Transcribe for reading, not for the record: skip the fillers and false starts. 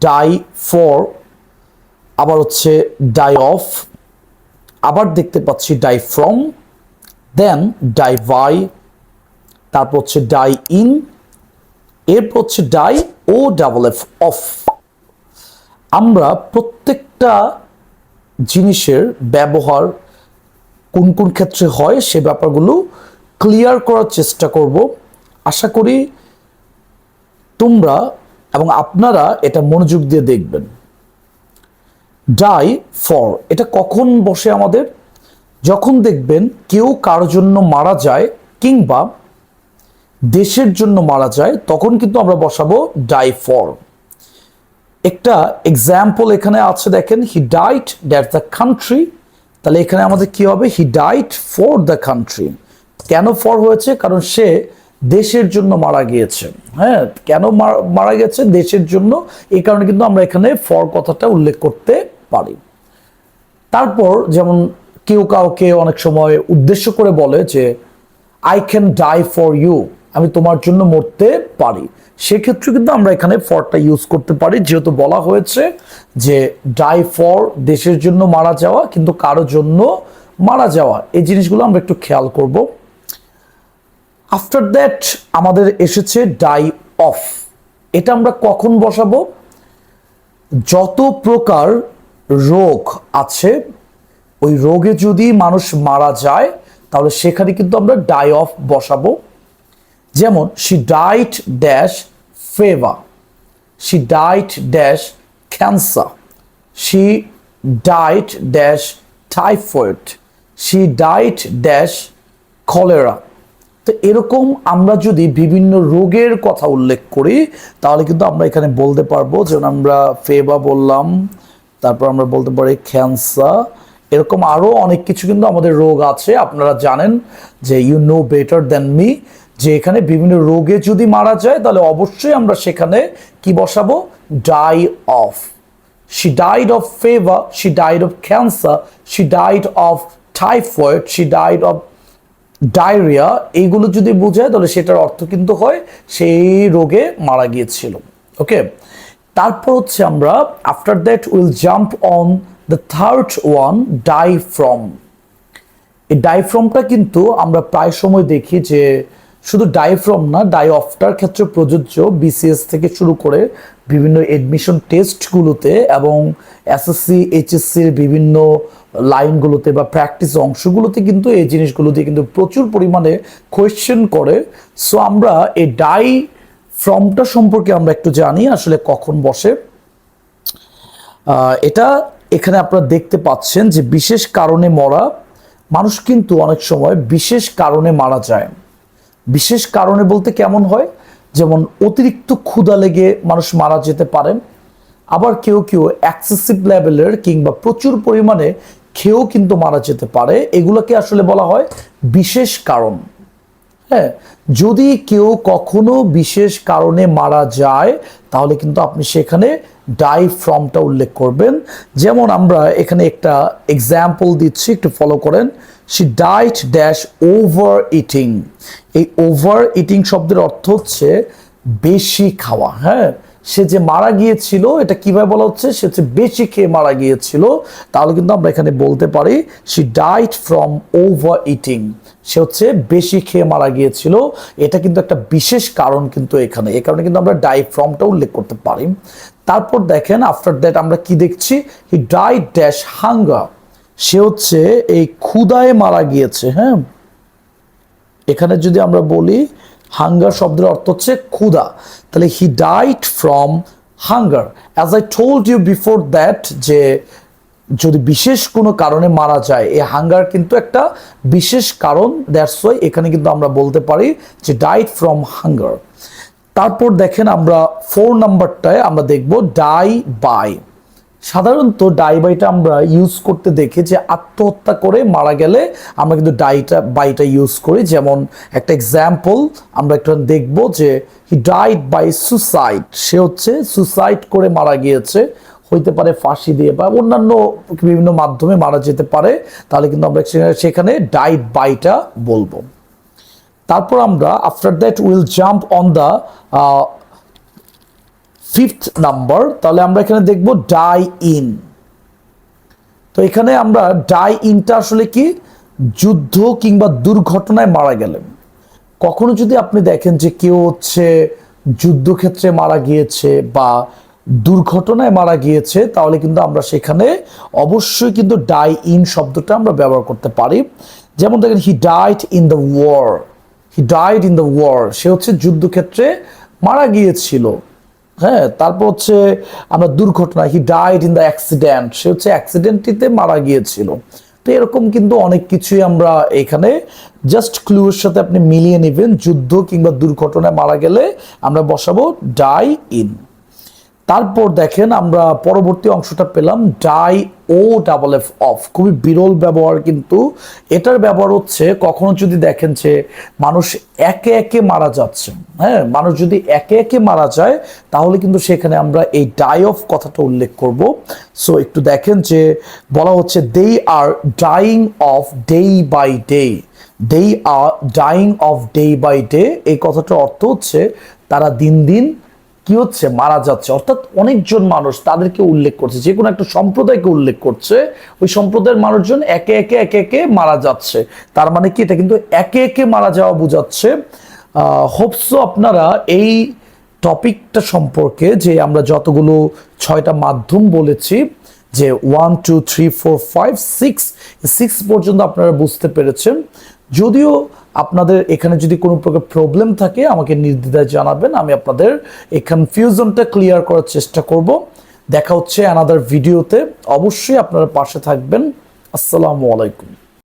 Die for, আবার হচ্ছে die of, আবার দেখতে পাচ্ছি die from, then die by, তারপর হচ্ছে ডাই ইন, এরপর হচ্ছে die O double F off. আমরা প্রত্যেকটা জিনিসের ব্যবহার কোন কোন ক্ষেত্রে হয় সে ব্যাপারগুলো ক্লিয়ার করার চেষ্টা করব। আশা করি তোমরা এবং আপনারা এটা মনোযোগ দিয়ে দেখবেন। ডাই ফর এটা কখন বসে আমাদের? যখন দেখবেন কেউ কারোর জন্য মারা যায় কিংবা দেশের জন্য মারা যায়, তখন কিন্তু আমরা বসাবো ডাই ফর। একটা এক্সাম্পল এখানে আছে, দেখেন, he died that the country. তাহলে এখানে আমাদের কি হবে? He died for the country. কেন ফর হয়েছে? কারণ সে দেশের জন্য মারা গিয়েছে। হ্যাঁ, কেন মারা গেছে? দেশের জন্য। এই কারণে কিন্তু আমরা এখানে ফর কথাটা উল্লেখ করতে পারি। তারপর যেমন কেউ কাউকে অনেক সময় উদ্দেশ্য করে বলে যে I can die for you, আমি তোমার জন্য মরতে পারি। সেক্ষেত্রে কিন্তু আমরা এখানে ফরটা ইউজ করতে পারি, যেহেতু বলা হয়েছে যে ডাই ফর দেশের জন্য মারা যাওয়া, কিন্তু কারোর জন্য মারা যাওয়া। এই জিনিসগুলো আমরা একটু খেয়াল করব। আফটার দ্যাট আমাদের এসেছে ডাই অফ। এটা আমরা কখন বসাবো? যত প্রকার রোগ আছে, ওই রোগে যদি মানুষ মারা যায় তাহলে সেখানে কিন্তু আমরা ডাই অফ বসাবো। যেমন she died dash fever, she died dash cancer, she died dash typhoid, she died dash cholera. তো এরকম আমরা যদি বিভিন্ন রোগের কথা উল্লেখ করি তাহলে কিন্তু আমরা এখানে বলতে পারবো, যেমন আমরা ফেভার বললাম, তারপর আমরা বলতে পারি ক্যান্সার। এরকম আরও অনেক কিছু কিন্তু আমাদের রোগ আছে। আপনারা জানেন যে you know better than me, যে এখানে বিভিন্ন রোগে যদি মারা যায় তাহলে অবশ্যই আমরা সেখানে কি বসাবো? Die of. She died of fever, she died of cancer, she died of typhoid, she died of diarrhoea. এইগুলো যদি বোঝায় তাহলে সেটার অর্থ কিন্তু হয় সেই রোগে মারা গিয়েছিল। ওকে, তারপর হচ্ছে আমরা after that will jump on the third one, die from. এই ডাই ফ্রমটা কিন্তু আমরা প্রায় সময় দেখি যে শুধু ডাই ফ্রম না, ডাই অফটার ক্ষেত্রে প্রযোজ্য। বিসিএস থেকে শুরু করে বিভিন্ন এডমিশন টেস্টগুলোতে এবং এসএসসি এইচএসসির বিভিন্ন লাইনগুলোতে বা প্র্যাকটিস অংশগুলোতে কিন্তু এই জিনিসগুলো দিয়ে কিন্তু প্রচুর পরিমাণে কোয়েশ্চেন করে। সো আমরা এই ডাই ফ্রমটা সম্পর্কে আমরা একটু জানি আসলে কখন বসে। এটা এখানে আপনারা দেখতে পাচ্ছেন যে বিশেষ কারণে মরা। মানুষ কিন্তু অনেক সময় বিশেষ কারণে মারা যায়। বিশেষ কারণে বলতে কেমন হয়? যেমন অতিরিক্ত ক্ষুধা লেগে মানুষ মারা যেতে পারেন। আবার কেউ কেউ এক্সেসিভ লেভেলের কিংবা প্রচুর পরিমাণে খেয়েও কিন্তু মারা যেতে পারে। এগুলোকে আসলে বলা হয় বিশেষ কারণ। হ্যাঁ, যদি কেউ কখনো বিশেষ কারণে মারা যায় তাহলে কিন্তু আপনি সেখানে ডাই ফ্রমটা উল্লেখ করবেন। যেমন আমরা এখানে একটা এক্সাম্পল দিচ্ছি, একটু ফলো করেন। She died dash over eating. এই ওভার ইটিং শব্দের অর্থ হচ্ছে বেশি খাওয়া। হ্যাঁ, সে যে মারা গিয়েছিল এটা কিভাবে বলা হচ্ছে? সে হচ্ছে বেশি খেয়ে মারা গিয়েছিল। তাহলে কিন্তু আমরা এখানে বলতে পারি she died from over eating. সে হচ্ছে বেশি খেয়ে মারা গিয়েছিল। এটা কিন্তু একটা বিশেষ কারণ কিন্তু এখানে, এই কারণে কিন্তু আমরা ডাই ফ্রমটা উল্লেখ করতে পারি। তারপর দেখেন আফটার দ্যাট আমরা কি দেখছি? He died dash hunger. সে হচ্ছে এই ক্ষুধায় মারা গিয়েছে। হ্যাঁ, এখানে যদি আমরা বলি হাঙ্গার শব্দের অর্থ হচ্ছে ক্ষুধা, তাহলে he died from hunger. As I told you before that, যে যদি বিশেষ কোনো কারণে মারা যায়, এই হাঙ্গার কিন্তু একটা বিশেষ কারণ। দ্যাটস ওয়াই এখানে কিন্তু আমরা বলতে পারি যে ডাইড ফ্রম হাঙ্গার। তারপর দেখেন আমরা 4 নাম্বারটায় আমরা দেখব ডাই বাই। সাধারণত ডাই বাইটা আমরা ইউজ করতে দেখি যে আত্মহত্যা করে মারা গেলে আমরা কিন্তু বাইটা ইউজ করি। যেমন একটা এক্সাম্পল আমরা একটা দেখব যে হি ডাইড বাই সুসাইড। সে হচ্ছে সুসাইড করে মারা গিয়েছে, হইতে পারে ফাঁসি দিয়ে বা অন্যান্য বিভিন্ন মাধ্যমে মারা যেতে পারে। তাহলে কিন্তু আমরা সেখানে ডাইড বাইটা বলবো। তারপর আমরা after that will jump on the fifth number, তাহলে আমরা এখানে দেখব ডাই ইন। তো এখানে আমরা ডাই ইনটা আসলে কি, যুদ্ধ কিংবা দুর্ঘটনায় মারা গেলেন। কখনো যদি আপনি দেখেন যে কেউ হচ্ছে যুদ্ধক্ষেত্রে মারা গিয়েছে বা দুর্ঘটনায় মারা গিয়েছে, তাহলে কিন্তু আমরা সেখানে অবশ্যই কিন্তু ডাই ইন শব্দটা আমরা ব্যবহার করতে পারি। যেমন দেখেন he died in the war, he died in the war, সে হচ্ছে যুদ্ধক্ষেত্রে মারা গিয়েছিল। হ্যাঁ, তারপর হচ্ছে আমরা দুর্ঘটনা, he died in the accident, সে হচ্ছে অ্যাক্সিডেন্টটিতে মারা গিয়েছিল। তো এরকম কিন্তু অনেক কিছুই আমরা এখানে জাস্ট ক্লুয়ের সাথে আপনি মিলিয়ে নেবেন। যুদ্ধ কিংবা দুর্ঘটনায় মারা গেলে আমরা বসাবো ডাই ইন। তারপর দেখেন আমরা পরবর্তী অংশটা পেলাম die O double F of, খুবই বিরল ব্যবহার, কিন্তু এটার ব্যবহার হচ্ছে কখনো যদি দেখেন যে মানুষ একে একে মারা যাচ্ছে, হ্যাঁ, মানুষ যদি একে একে মারা যায় তাহলে কিন্তু সেখানে আমরা এই ডাই অফ কথাটা উল্লেখ করব। সো একটু দেখেন যে বলা হচ্ছে they are dying of day by day, they are dying of day by day, এই কথাটার অর্থ হচ্ছে তারা দিন দিন কি হচ্ছে, মারা যাচ্ছে। অর্থাৎ অনেকজন মানুষ তাদেরকে উল্লেখ করছে, যে কোনো একটা সম্প্রদায়কে উল্লেখ করছে, ওই সম্প্রদায়ের মানুষজন একে একে একে একে মারা যাচ্ছে। তার মানে কি, এটা কিন্তু একে একে মারা যাওয়া বোঝাচ্ছে। হোপসো আপনারা এই টপিকটা সম্পর্কে, যে আমরা যতগুলো 6টা মাধ্যম বলেছি, যে 1 2 3 4 5 6 পর্যন্ত আপনারা বুঝতে পেরেছেন। যদিও আপনাদের এখানে যদি কোনো প্রকার প্রবলেম থাকে আমাকে নির্দ্বিধায় জানাবেন, আমি আপনাদের এই কনফিউশনটা ক্লিয়ার করার চেষ্টা করব। দেখা হচ্ছে অ্যানাদার ভিডিওতে, অবশ্যই আপনারা পাশে থাকবেন। আসসালামু আলাইকুম।